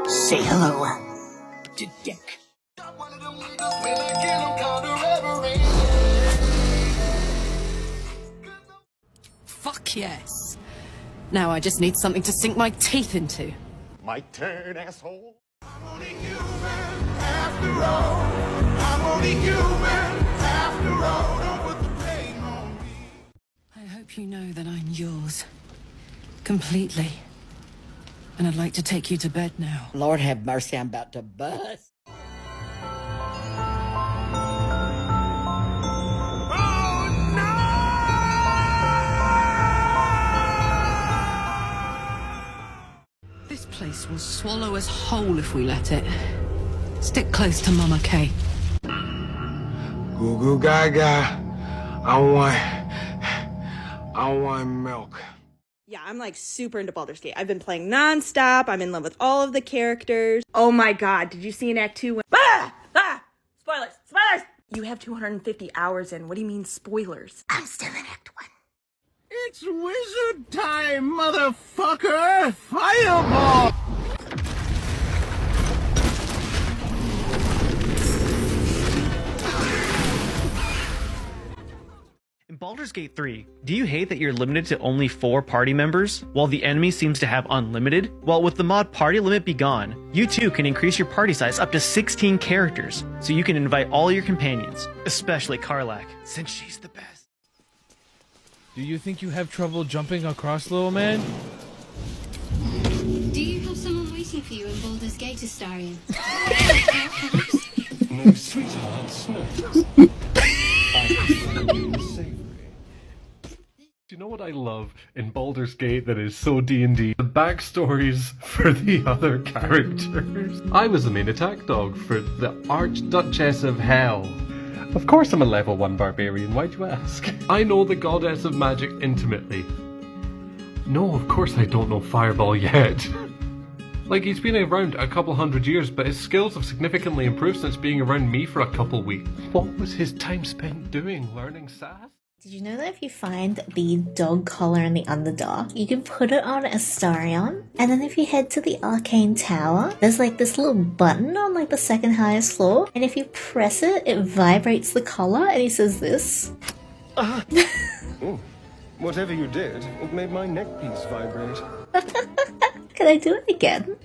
Say hello to Dick. Fuck yes. Now I just need something to sink my teeth into. My turn, asshole. I'm only human after all. I'm only human after all. Don't put the blame on me. I hope you know that I'm yours. Completely. And I'd like to take you to bed now. Lord have mercy, I'm about to bust. This place will swallow us whole if we let it. Stick close to Mama Kay. Goo goo gaga. I want milk. Yeah, I'm like super into Baldur's Gate. I've been playing nonstop. I'm in love with all of the characters. Oh my god, did you see in Act 2 when... Spoilers! Spoilers! You have 250 hours in. What do you mean, spoilers? I'm still in Act 1. It's wizard time, motherfucker! Fireball! In Baldur's Gate 3, do you hate that you're limited to only 4 party members, while the enemy seems to have unlimited? Well, with the mod Party Limit Be Gone, you too can increase your party size up to 16 characters, so you can invite all your companions, especially Karlach, since she's the best. Do you think you have trouble jumping across, little man? Do you have someone waiting for you in Baldur's Gate, Astarion? No, sweetheart, no. Do you know what I love in Baldur's Gate that is so D&D? The backstories for the other characters. I was the main attack dog for the Archduchess of Hell. Of course I'm a level 1 barbarian, why'd you ask? I know the goddess of magic intimately. No, of course I don't know Fireball yet. Like, he's been around a couple hundred years, but his skills have significantly improved since being around me for a couple weeks. What was his time spent doing? Learning sass? Did you know that if you find the dog collar in the Underdark, you can put it on Astarion? And then if you head to the Arcane Tower, there's like this little button on like the second highest floor, and if you press it, it vibrates the collar, and he says this. Oh, whatever you did, it made my neck piece vibrate. Can I do it again?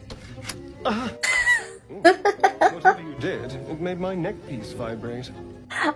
Whatever you did, it made my neck piece vibrate.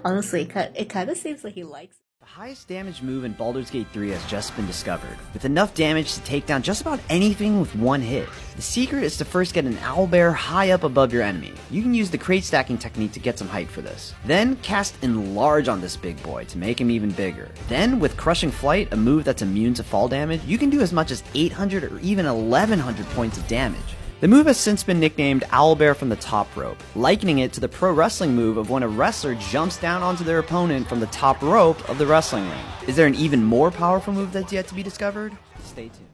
Honestly, it kind of seems like he likes it. The highest damage move in Baldur's Gate 3 has just been discovered, with enough damage to take down just about anything with one hit. The secret is to first get an owlbear high up above your enemy. You can use the crate stacking technique to get some height for this. Then cast Enlarge on this big boy to make him even bigger. Then with Crushing Flight, a move that's immune to fall damage, you can do as much as 800 or even 1100 points of damage. The move has since been nicknamed Owlbear from the Top Rope, likening it to the pro wrestling move of when a wrestler jumps down onto their opponent from the top rope of the wrestling ring. Is there an even more powerful move that's yet to be discovered? Stay tuned.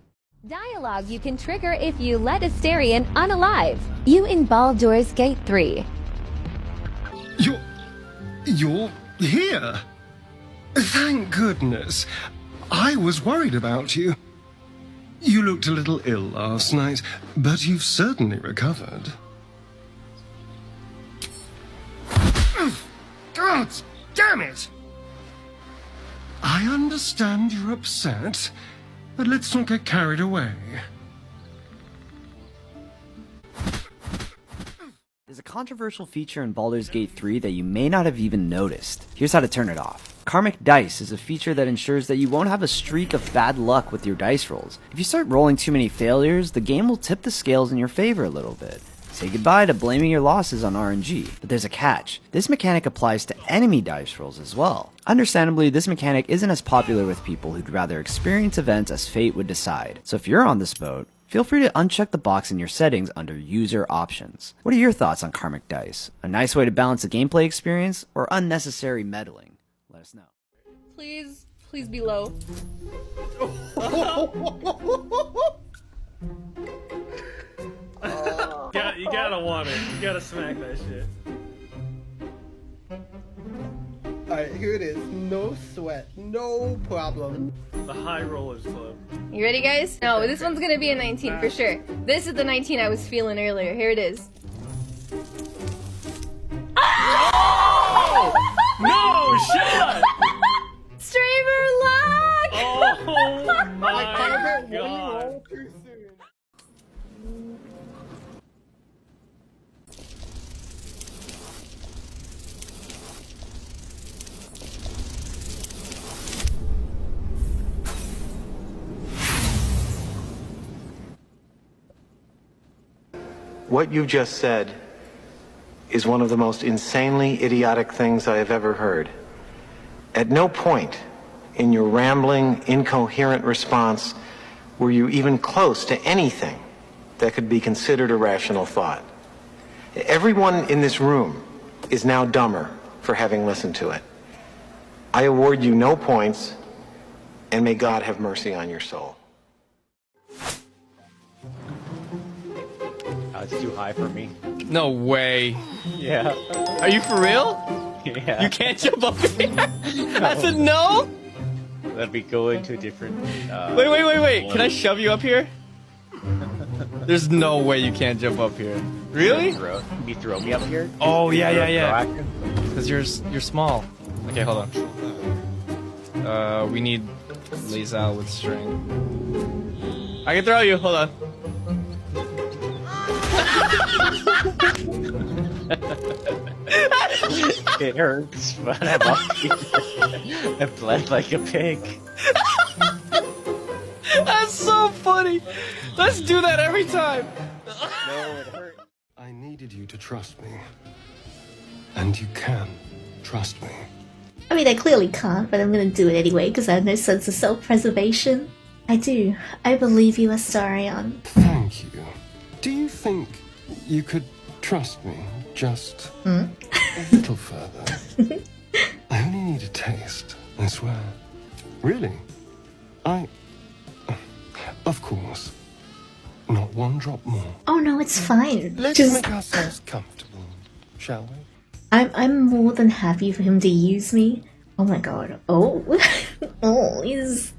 Dialogue you can trigger if you let Astarion unalive. You in Baldur's Gate 3. You're here? Thank goodness. I was worried about you. You looked a little ill last night, but you've certainly recovered. God damn it! I understand you're upset, but let's not get carried away. There's a controversial feature in Baldur's Gate 3 that you may not have even noticed. Here's how to turn it off. Karmic Dice is a feature that ensures that you won't have a streak of bad luck with your dice rolls. If you start rolling too many failures, the game will tip the scales in your favor a little bit. Say goodbye to blaming your losses on RNG. But there's a catch. This mechanic applies to enemy dice rolls as well. Understandably, this mechanic isn't as popular with people who'd rather experience events as fate would decide. So if you're on this boat, feel free to uncheck the box in your settings under User Options. What are your thoughts on Karmic Dice? A nice way to balance the gameplay experience, or unnecessary meddling? Let us know. Please be low. You gotta want it. You gotta smack that shit. Alright, here it is. No sweat. No problem. The High Rollers Club. You ready, guys? No, this one's gonna be a 19 for sure. This is the 19 I was feeling earlier. Here it is. Oh! No shot! Streamer lock! Oh my god! What you just said is one of the most insanely idiotic things I have ever heard. At no point in your rambling, incoherent response were you even close to anything that could be considered a rational thought. Everyone in this room is now dumber for having listened to it. I award you no points, and may God have mercy on your soul. It's too high for me. No way. Yeah. Are you for real? Yeah. You can't jump up here? That's a no? Let me go into a different... Wait. Can I shove you up here? There's no way you can't jump up here. Really? You throw me up here? Oh, yeah. Because you're small. Okay, hold on. We need Laser with string. I can throw you. Hold on. It hurts, but I'm up here. I bled like a pig. That's so funny. Let's do that every time. No, it hurt. I needed you to trust me. And you can trust me. I mean, I clearly can't, but I'm gonna do it anyway because I have no sense of self-preservation. I do. I believe you, Astarion. Thank you. Do you think you could trust me just a little further? I only need a taste, I swear. Really? Of course. Not one drop more. Oh no, it's fine. Let's Just... make ourselves comfortable, shall we? I'm more than happy for him to use me. Oh my god. Oh. Oh, he's...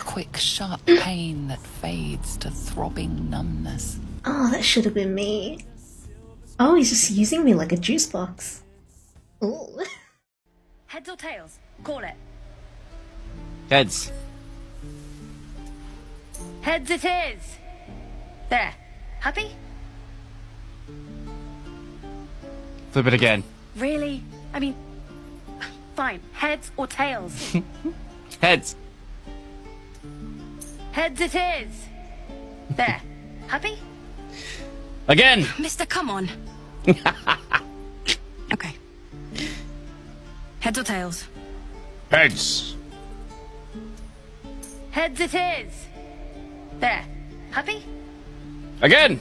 Quick, sharp pain that fades to throbbing numbness. Oh, that should have been me. Oh, he's just using me like a juice box. Ooh. Heads or tails? Call it. Heads. Heads it is. There. Happy? Flip it again. Really? I mean, fine. Heads or tails? Heads. Heads it is. There. Happy? Again. Mister, come on. Okay. Heads or tails? Heads. Heads it is. There. Happy? Again.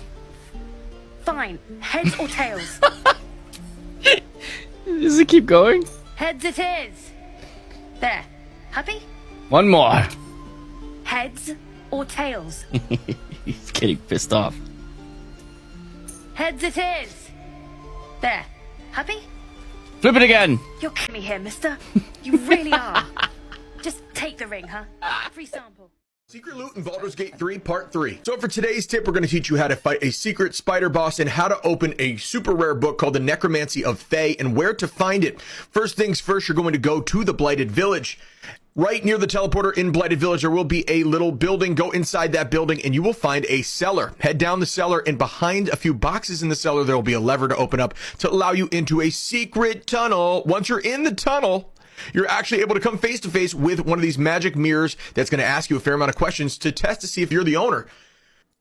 Fine. Heads or tails? Does it keep going? Heads it is. There. Happy? One more. Heads or tails? He's getting pissed off. Heads it is. There. Happy? Flip it again. You're kidding me here, mister. You really are. Just take the ring, huh? Free sample. Secret loot in Baldur's Gate 3 Part 3. So for today's tip, we're going to teach you how to fight a secret spider boss and how to open a super rare book called the Necromancy of Thay and where to find it. First things first, you're going to go to the Blighted Village. Right near the teleporter in Blighted Village, there will be a little building. Go inside that building and you will find a cellar. Head down the cellar and behind a few boxes in the cellar, there will be a lever to open up to allow you into a secret tunnel. Once you're in the tunnel, you're actually able to come face to face with one of these magic mirrors that's going to ask you a fair amount of questions to test to see if you're the owner.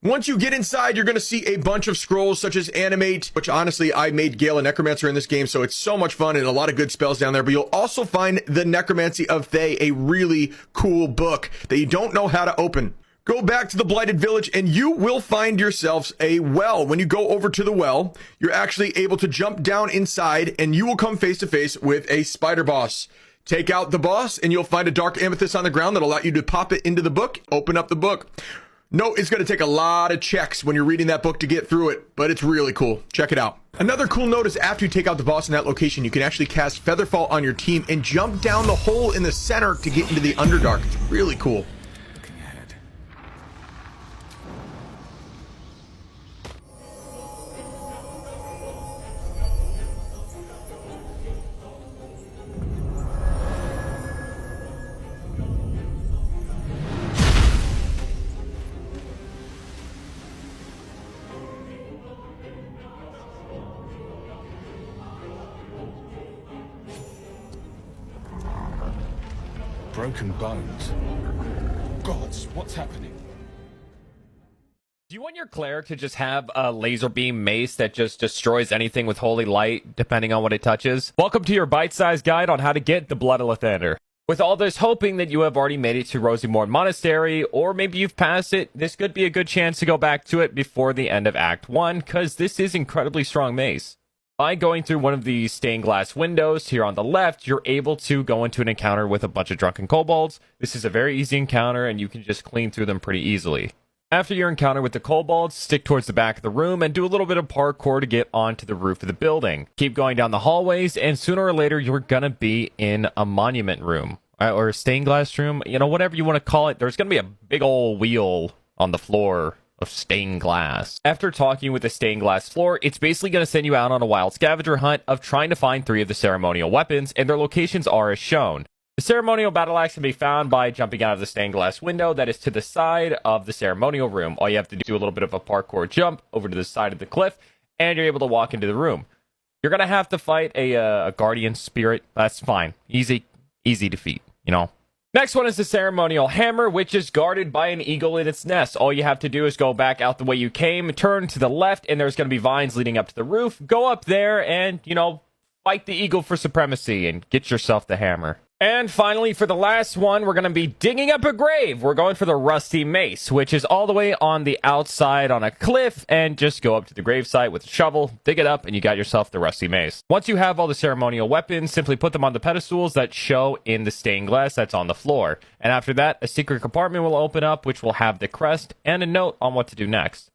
Once you get inside, you're going to see a bunch of scrolls such as Animate, which honestly, I made Gale a Necromancer in this game, so it's so much fun and a lot of good spells down there. But you'll also find the Necromancy of Thay, a really cool book that you don't know how to open. Go back to the Blighted Village and you will find yourselves a well. When you go over to the well, you're actually able to jump down inside and you will come face to face with a spider boss. Take out the boss and you'll find a dark amethyst on the ground that'll allow you to pop it into the book, open up the book. No, it's going to take a lot of checks when you're reading that book to get through it, but it's really cool. Check it out. Another cool note is after you take out the boss in that location, you can actually cast Featherfall on your team and jump down the hole in the center to get into the Underdark. It's really cool. Broken bones. Gods, what's happening? Do you want your cleric to just have a laser beam mace that just destroys anything with holy light, depending on what it touches? Welcome to your bite-sized guide on how to get the Blood of Lathander. With all this, hoping that you have already made it to Rosymorn Monastery, or maybe you've passed it, this could be a good chance to go back to it before the end of Act 1, because this is incredibly strong mace. By going through one of the stained glass windows here on the left, you're able to go into an encounter with a bunch of drunken kobolds. This is a very easy encounter, and you can just clean through them pretty easily. After your encounter with the kobolds, stick towards the back of the room and do a little bit of parkour to get onto the roof of the building. Keep going down the hallways, and sooner or later, you're gonna be in a monument room, or a stained glass room, you know, whatever you want to call it. There's gonna be a big old wheel on the floor of stained glass. After talking with the stained glass floor, it's basically going to send you out on a wild scavenger hunt of trying to find 3 of the ceremonial weapons, and their locations are as shown. The ceremonial battle axe can be found by jumping out of the stained glass window that is to the side of the ceremonial room. All you have to do a little bit of a parkour jump over to the side of the cliff, and you're able to walk into the room. You're going to have to fight a guardian spirit. That's fine. Easy defeat, you know. Next one is the ceremonial hammer, which is guarded by an eagle in its nest. All you have to do is go back out the way you came, turn to the left, and there's going to be vines leading up to the roof. Go up there and, you know, fight the eagle for supremacy and get yourself the hammer. And finally, for the last one, we're going to be digging up a grave. We're going for the rusty mace, which is all the way on the outside on a cliff, and just go up to the gravesite with a shovel, dig it up, and you got yourself the rusty mace. Once you have all the ceremonial weapons, simply put them on the pedestals that show in the stained glass that's on the floor. And after that, a secret compartment will open up, which will have the crest and a note on what to do next.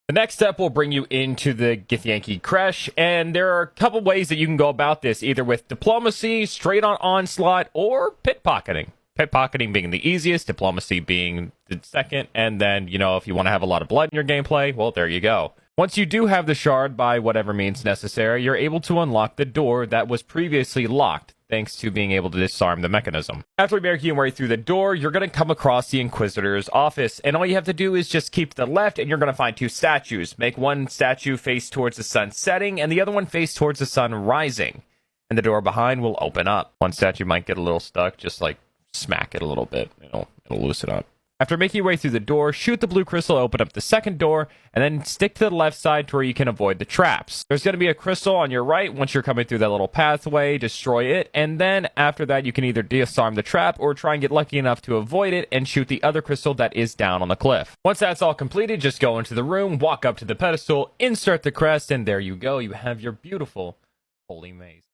The next step will bring you into the Githyanki Creche, and there are a couple ways that you can go about this, either with diplomacy, straight on onslaught, or pickpocketing. Pickpocketing being the easiest, diplomacy being the second, and then, you know, if you want to have a lot of blood in your gameplay, well, there you go. Once you do have the shard by whatever means necessary, you're able to unlock the door that was previously locked, thanks to being able to disarm the mechanism. After making your way through the door, you're going to come across the Inquisitor's office, and all you have to do is just keep to the left, and you're going to find 2 statues. Make one statue face towards the sun setting, and the other one face towards the sun rising. And the door behind will open up. One statue might get a little stuck, just like smack it a little bit, it'll loosen up. After making your way through the door, shoot the blue crystal, open up the second door, and then stick to the left side to where you can avoid the traps. There's going to be a crystal on your right once you're coming through that little pathway, destroy it, and then after that you can either disarm the trap or try and get lucky enough to avoid it and shoot the other crystal that is down on the cliff. Once that's all completed, just go into the room, walk up to the pedestal, insert the crest, and there you go. You have your beautiful holy mace.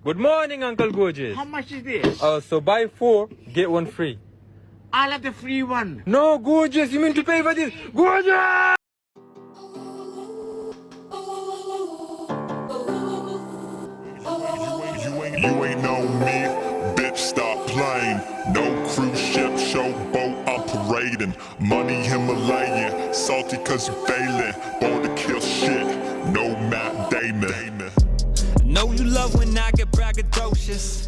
Good morning, Uncle Gorgeous. How much is this? So buy 4, get 1 free. I'll have the free one. No, Gorgeous, you mean to pay for this? Gorgeous! You ain't know me, bitch, stop playing. No cruise ship, showboat, I'm parading. Money Himalayan, salty cause you failing. Born to kill shit, no Matt Damon. Know you love when I get braggadocious.